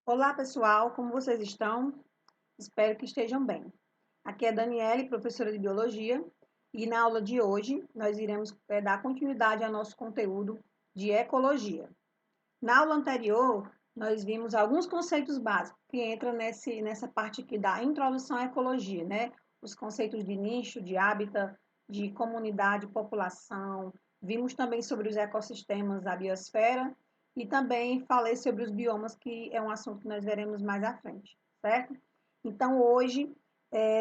Olá, pessoal, como vocês estão? Espero que estejam bem. Aqui é Daniele, professora de Biologia, e na aula de hoje nós iremos dar continuidade ao nosso conteúdo de Ecologia. Na aula anterior, nós vimos alguns conceitos básicos que entram nessa parte aqui da introdução à ecologia, né? Os conceitos de nicho, de hábitat, de comunidade, população. Vimos também sobre os ecossistemas da biosfera e também falei sobre os biomas, que é um assunto que nós veremos mais à frente, certo? Então, hoje,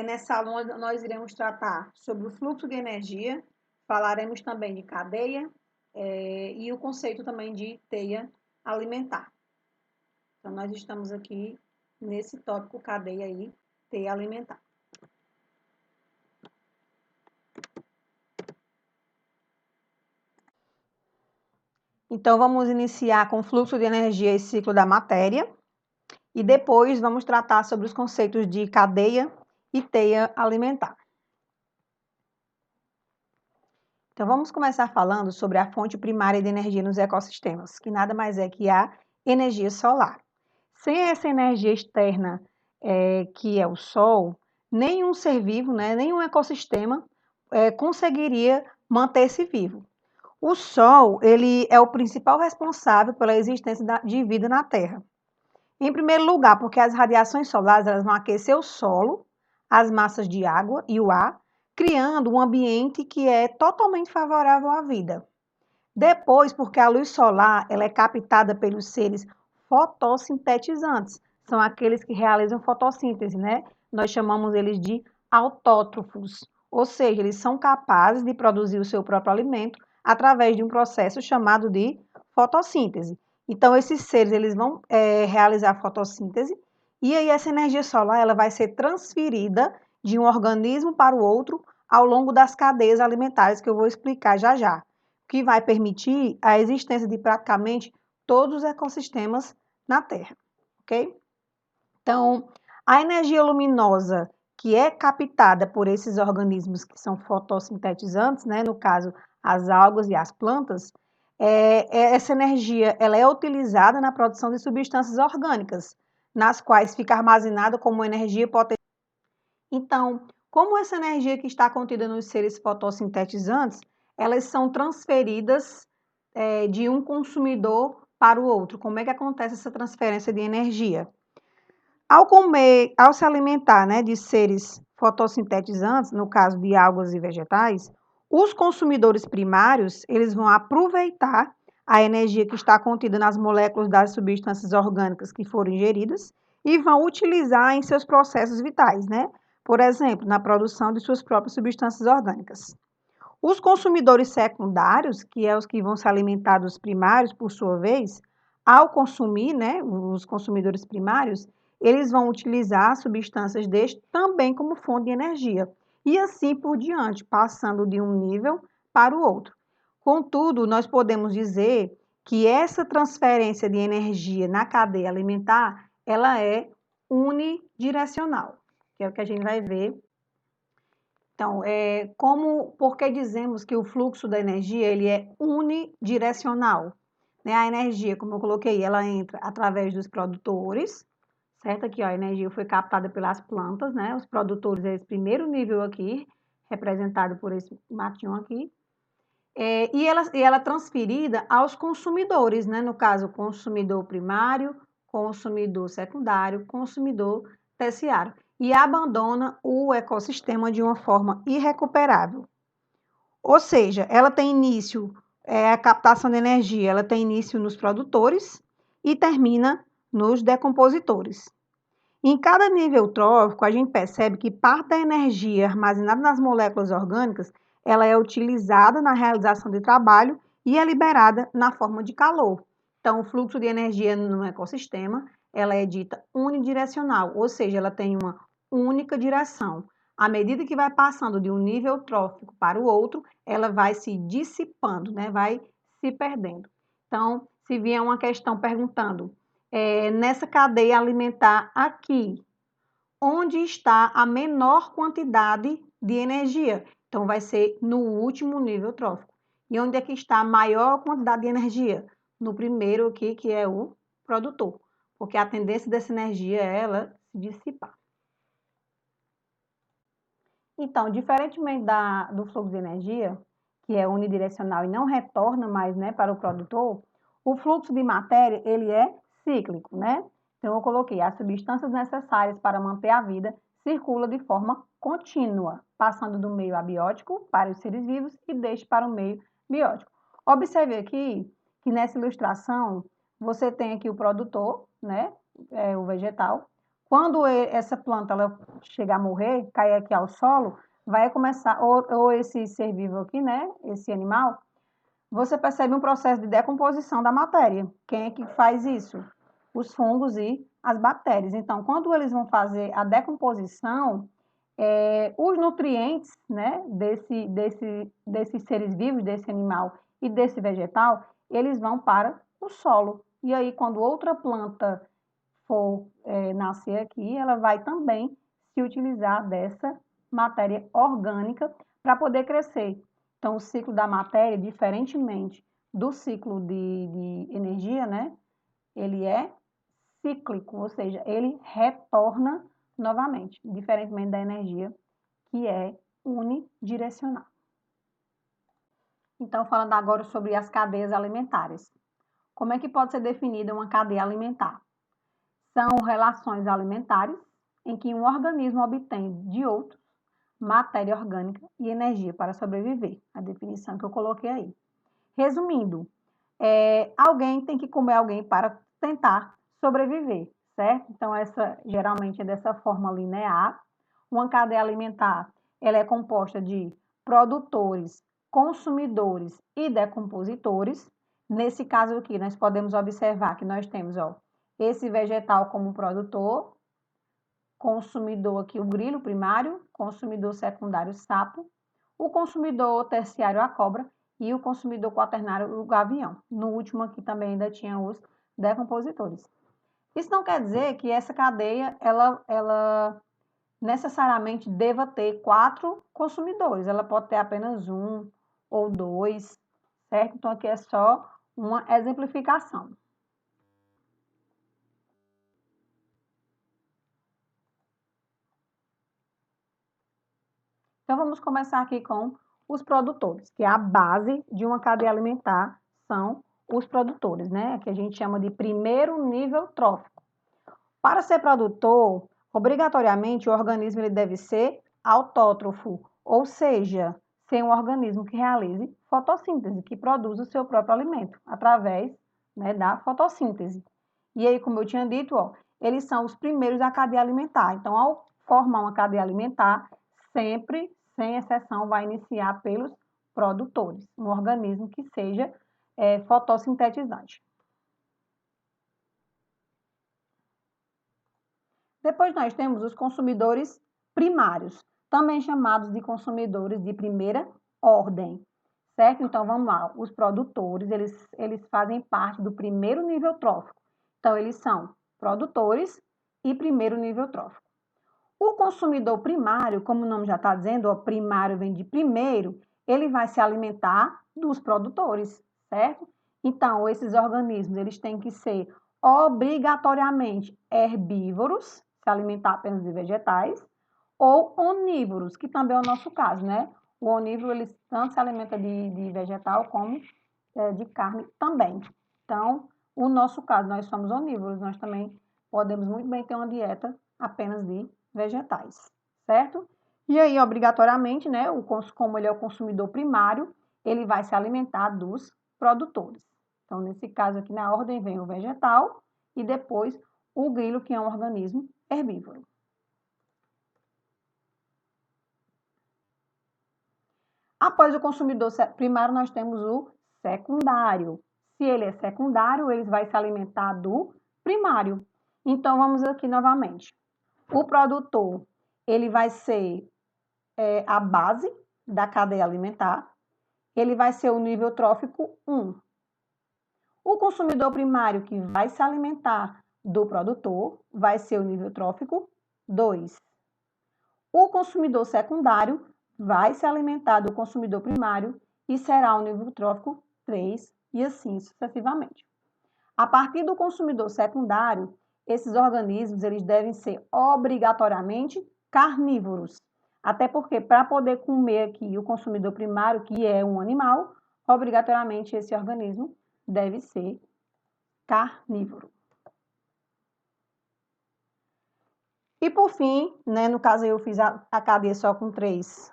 nessa aula, nós iremos tratar sobre o fluxo de energia, falaremos também de cadeia, e o conceito também de teia alimentar. Então, nós estamos aqui nesse tópico cadeia aí, teia alimentar. Então, vamos iniciar com o fluxo de energia e ciclo da matéria, e depois vamos tratar sobre os conceitos de cadeia e teia alimentar. Então, vamos começar falando sobre a fonte primária de energia nos ecossistemas, que nada mais é que a energia solar. Sem essa energia externa, que é o Sol, nenhum ser vivo, né, nenhum ecossistema conseguiria manter-se vivo. O Sol, ele é o principal responsável pela existência de vida na Terra. Em primeiro lugar, porque as radiações solares elas vão aquecer o solo, as massas de água e o ar, criando um ambiente que é totalmente favorável à vida. Depois, porque a luz solar ela é captada pelos seres fotossintetizantes, são aqueles que realizam fotossíntese, né? Nós chamamos eles de autótrofos, ou seja, eles são capazes de produzir o seu próprio alimento através de um processo chamado de fotossíntese. Então, esses seres eles vão realizar fotossíntese e aí essa energia solar ela vai ser transferida de um organismo para o outro ao longo das cadeias alimentares que eu vou explicar já já, que vai permitir a existência de praticamente todos os ecossistemas na Terra, ok? Então, a energia luminosa que é captada por esses organismos que são fotossintetizantes, né, no caso, as algas e as plantas, essa energia ela é utilizada na produção de substâncias orgânicas, nas quais fica armazenada como energia potencial. Então, como essa energia que está contida nos seres fotossintetizantes, elas são transferidas de um consumidor para o outro. Como é que acontece essa transferência de energia? Ao comer, ao se alimentar, né, de seres fotossintetizantes, no caso de algas e vegetais, os consumidores primários, eles vão aproveitar a energia que está contida nas moléculas das substâncias orgânicas que foram ingeridas e vão utilizar em seus processos vitais, né? Por exemplo, na produção de suas próprias substâncias orgânicas. Os consumidores secundários, que é os que vão se alimentar dos primários, por sua vez, ao consumir, né, os consumidores primários, eles vão utilizar substâncias deste também como fonte de energia, e assim por diante, passando de um nível para o outro. Contudo, nós podemos dizer que essa transferência de energia na cadeia alimentar, ela é unidirecional, que é o que a gente vai ver. Então, por que dizemos que o fluxo da energia ele é unidirecional? Né? A energia, como eu coloquei, ela entra através dos produtores, certo? Aqui, ó, a energia foi captada pelas plantas, né? Os produtores é esse primeiro nível aqui, representado por esse matinho aqui. E ela é transferida aos consumidores, né? No caso, consumidor primário, consumidor secundário, consumidor terciário. E abandona o ecossistema de uma forma irrecuperável. Ou seja, ela tem início, a captação de energia, ela tem início nos produtores e termina nos decompositores. Em cada nível trófico, a gente percebe que parte da energia armazenada nas moléculas orgânicas, ela é utilizada na realização de trabalho e é liberada na forma de calor. Então, o fluxo de energia no ecossistema, ela é dita unidirecional, ou seja, ela tem uma única direção. À medida que vai passando de um nível trófico para o outro, ela vai se dissipando, né? Vai se perdendo. Então, se vier uma questão perguntando, nessa cadeia alimentar aqui, onde está a menor quantidade de energia? Então, vai ser no último nível trófico. E onde é que está a maior quantidade de energia? No primeiro aqui, que é o produtor. porque a tendência dessa energia é ela se dissipar. Então, diferentemente do fluxo de energia, que é unidirecional e não retorna mais, né, para o produtor, o fluxo de matéria, ele é cíclico, né? Então, eu coloquei as substâncias necessárias para manter a vida circula de forma contínua, passando do meio abiótico para os seres vivos e deste para o meio biótico. Observe aqui que nessa ilustração você tem aqui o produtor, né, o vegetal. Quando essa planta ela chegar a morrer, cair aqui ao solo, vai começar, ou esse ser vivo aqui, né, esse animal, você percebe um processo de decomposição da matéria. Quem é que faz isso? Os fungos e as bactérias. Então, quando eles vão fazer a decomposição, os nutrientes, né, desses seres vivos, desse animal e desse vegetal, eles vão para o solo. E aí, quando outra planta for nascer aqui, ela vai também se utilizar dessa matéria orgânica para poder crescer. Então, o ciclo da matéria, diferentemente do ciclo de energia, né, ele é cíclico, ou seja, ele retorna novamente, diferentemente da energia, que é unidirecional. Então, falando agora sobre as cadeias alimentares. Como é que pode ser definida uma cadeia alimentar? São relações alimentares em que um organismo obtém de outro matéria orgânica e energia para sobreviver. A definição que eu coloquei aí. Resumindo, alguém tem que comer alguém para tentar sobreviver, certo? Então, essa geralmente é dessa forma linear. Uma cadeia alimentar, ela é composta de produtores, consumidores e decompositores. Nesse caso aqui, nós podemos observar que nós temos, esse vegetal como produtor, consumidor aqui o grilo primário, consumidor secundário o sapo, o consumidor terciário a cobra e o consumidor quaternário o gavião. No último aqui também ainda tinha os decompositores. Isso não quer dizer que essa cadeia, ela necessariamente deva ter 4 consumidores. Ela pode ter apenas 1 ou 2, certo? Então, aqui é só uma exemplificação. Então, vamos começar aqui com os produtores, que é a base de uma cadeia alimentar, são os produtores, né? Que a gente chama de primeiro nível trófico. Para ser produtor, obrigatoriamente o organismo ele deve ser autótrofo, ou seja, ser um organismo que realize fotossíntese, que produza o seu próprio alimento através, né, da fotossíntese. E aí, como eu tinha dito, eles são os primeiros da cadeia alimentar. Então, ao formar uma cadeia alimentar, sempre, sem exceção, vai iniciar pelos produtores, um organismo que seja fotossintetizante. Depois nós temos os consumidores primários, também chamados de consumidores de primeira ordem, certo? Então, vamos lá, os produtores, eles fazem parte do primeiro nível trófico. Então, eles são produtores e primeiro nível trófico. O consumidor primário, como o nome já está dizendo, primário vem de primeiro, ele vai se alimentar dos produtores, certo? Então, esses organismos, eles têm que ser obrigatoriamente herbívoros, se alimentar apenas de vegetais, ou onívoros, que também é o nosso caso, né? O onívoro, ele tanto se alimenta de vegetal como de carne também. Então, o nosso caso, nós somos onívoros, nós também podemos muito bem ter uma dieta apenas de vegetais, certo? E aí, obrigatoriamente, né, como ele é o consumidor primário, ele vai se alimentar dos produtores. Então, nesse caso aqui, na ordem vem o vegetal e depois o grilo, que é um organismo herbívoro. Após o consumidor primário, nós temos o secundário. Se ele é secundário, ele vai se alimentar do primário. Então, vamos aqui novamente. O produtor, ele vai ser a base da cadeia alimentar. Ele vai ser o nível trófico 1. O consumidor primário, que vai se alimentar do produtor, vai ser o nível trófico 2. O consumidor secundário vai se alimentar do consumidor primário e será o nível trófico 3 e assim sucessivamente. A partir do consumidor secundário, esses organismos eles devem ser obrigatoriamente carnívoros. Até porque, para poder comer aqui o consumidor primário, que é um animal, obrigatoriamente esse organismo deve ser carnívoro. E por fim, né, no caso eu fiz a cadeia só com três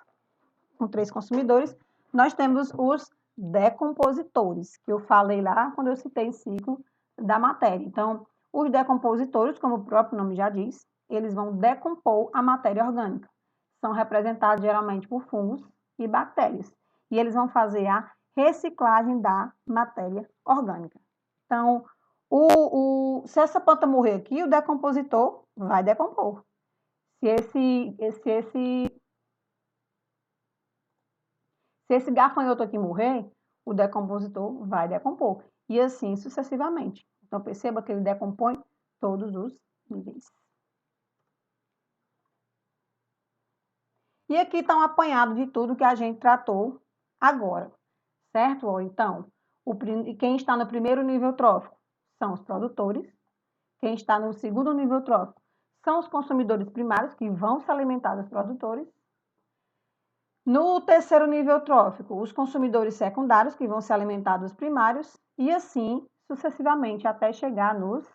consumidores, nós temos os decompositores, que eu falei lá quando eu citei o ciclo da matéria. Então, os decompositores, como o próprio nome já diz, eles vão decompor a matéria orgânica. São representados geralmente por fungos e bactérias. E eles vão fazer a reciclagem da matéria orgânica. Então, se essa planta morrer aqui, o decompositor vai decompor. Se esse gafanhoto aqui morrer, o decompositor vai decompor. E assim sucessivamente. Então, perceba que ele decompõe todos os níveis. E aqui está um apanhado de tudo que a gente tratou agora, certo? Então, quem está no primeiro nível trófico são os produtores. Quem está no segundo nível trófico são os consumidores primários, que vão se alimentar dos produtores. No terceiro nível trófico, os consumidores secundários, que vão se alimentar dos primários, e assim sucessivamente até chegar nos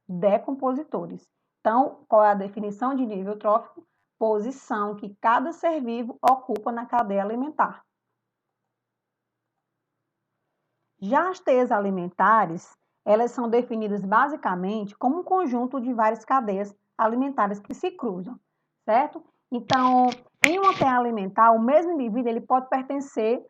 decompositores. Então, qual é a definição de nível trófico? Posição que cada ser vivo ocupa na cadeia alimentar. Já as teias alimentares, elas são definidas basicamente como um conjunto de várias cadeias alimentares que se cruzam, certo? Então, em uma teia alimentar, o mesmo indivíduo ele pode pertencer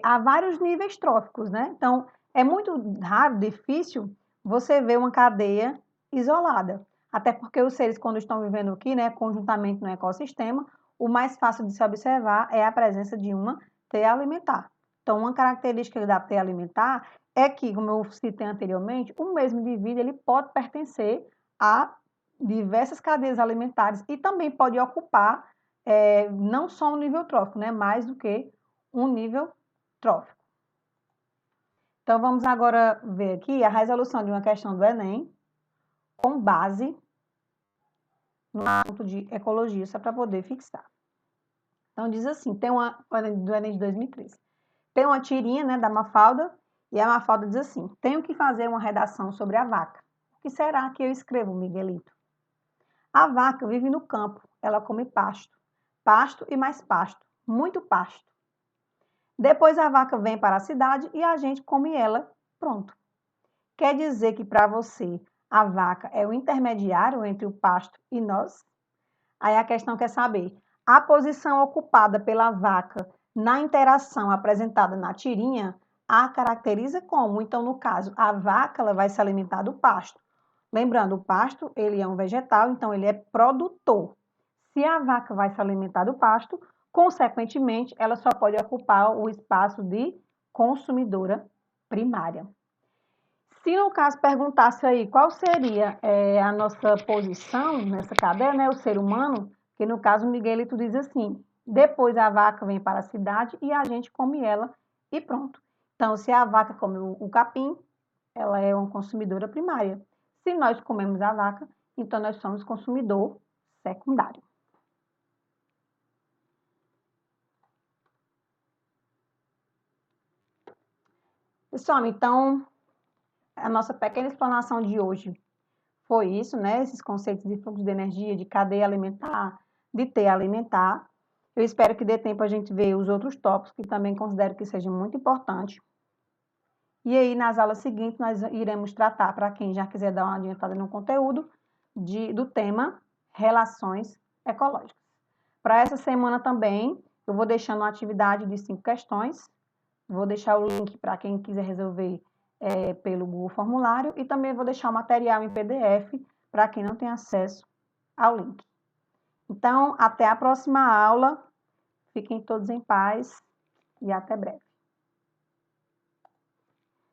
a vários níveis tróficos, né? Então, é muito raro, difícil, você ver uma cadeia isolada. Até porque os seres, quando estão vivendo aqui, né, conjuntamente no ecossistema, o mais fácil de se observar é a presença de uma teia alimentar. Então, uma característica da teia alimentar é que, como eu citei anteriormente, o mesmo indivíduo ele pode pertencer a diversas cadeias alimentares e também pode ocupar não só um nível trófico, né, mais do que um nível trófico. Então, vamos agora ver aqui a resolução de uma questão do Enem com base no assunto de ecologia, só para poder fixar. Então, diz assim, do Enem de 2013. Tem uma tirinha, né, da Mafalda, e a Mafalda diz assim, tenho que fazer uma redação sobre a vaca. O que será que eu escrevo, Miguelito? A vaca vive no campo, ela come pasto. Pasto e mais pasto, muito pasto. Depois a vaca vem para a cidade e a gente come ela, pronto. Quer dizer que para você a vaca é o intermediário entre o pasto e nós? Aí a questão quer saber, a posição ocupada pela vaca na interação apresentada na tirinha a caracteriza como? Então, no caso, a vaca ela vai se alimentar do pasto. Lembrando, o pasto ele é um vegetal, então ele é produtor. Se a vaca vai se alimentar do pasto, consequentemente, ela só pode ocupar o espaço de consumidora primária. Se no caso perguntasse aí qual seria a nossa posição nessa cadeia, né, o ser humano, que no caso o Miguelito diz assim, depois a vaca vem para a cidade e a gente come ela e pronto. Então, se a vaca come o capim, ela é uma consumidora primária. Se nós comemos a vaca, então nós somos consumidor secundário. Pessoal, então, a nossa pequena explanação de hoje foi isso, né? Esses conceitos de fluxo de energia, de cadeia alimentar, de teia alimentar. Eu espero que dê tempo a gente ver os outros tópicos, que também considero que sejam muito importantes. E aí, nas aulas seguintes, nós iremos tratar, para quem já quiser dar uma adiantada no conteúdo, do tema relações ecológicas. Para essa semana também, eu vou deixando uma atividade de 5 questões. Vou deixar o link para quem quiser resolver pelo Google Formulário e também vou deixar o material em PDF para quem não tem acesso ao link. Então, até a próxima aula. Fiquem todos em paz e até breve.